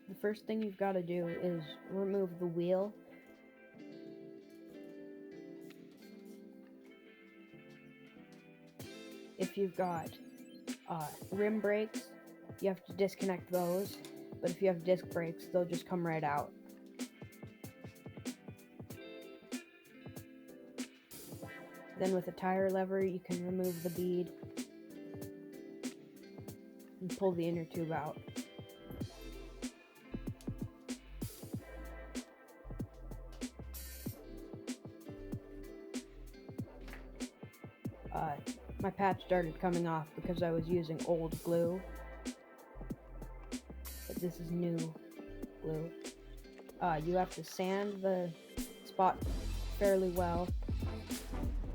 the first thing you've got to do is remove the wheel. If you've got rim brakes, you have to disconnect those, but if you have disc brakes, they'll just come right out. Then with a tire lever, you can remove the bead and pull the inner tube out. My patch started coming off because I was using old glue, but this is new glue. You have to sand the spot fairly well.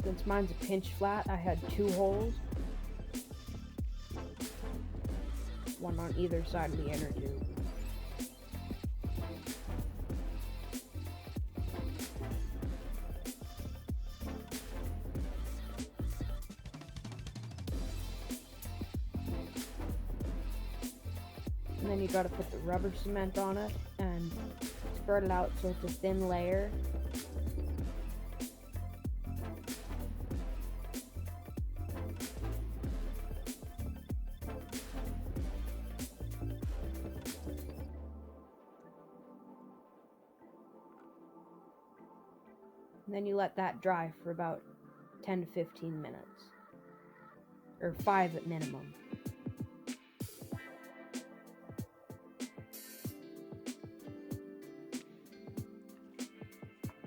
Since mine's a pinch flat, I had 2 holes, one on either side of the inner tube. And then you gotta put the rubber cement on it and spread it out so it's a thin layer. And then you let that dry for about 10 to 15 minutes, or 5 at minimum.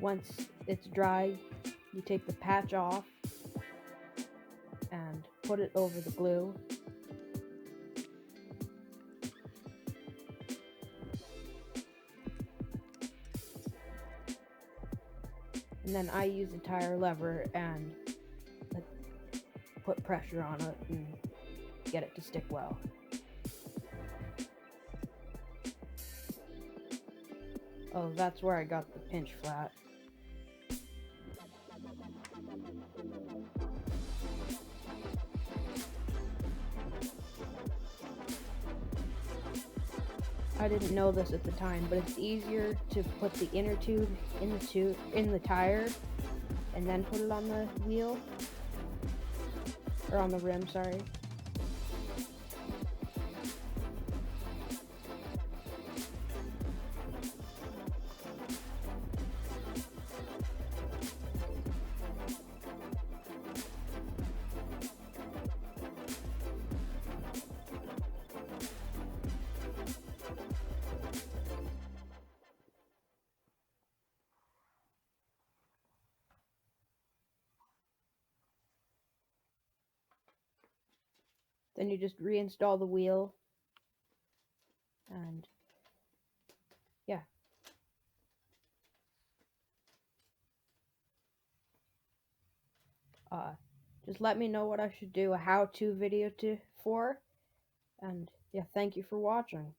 Once it's dry, you take the patch off and put it over the glue. And then I use a tire lever and put pressure on it and get it to stick well. Oh, that's where I got the pinch flat. I didn't know this at the time, but it's easier to put the inner tube in the tire and then put it on the wheel, or on the rim, sorry. Then you just reinstall the wheel, and yeah. Just let me know what I should do a how-to video for, and yeah, thank you for watching.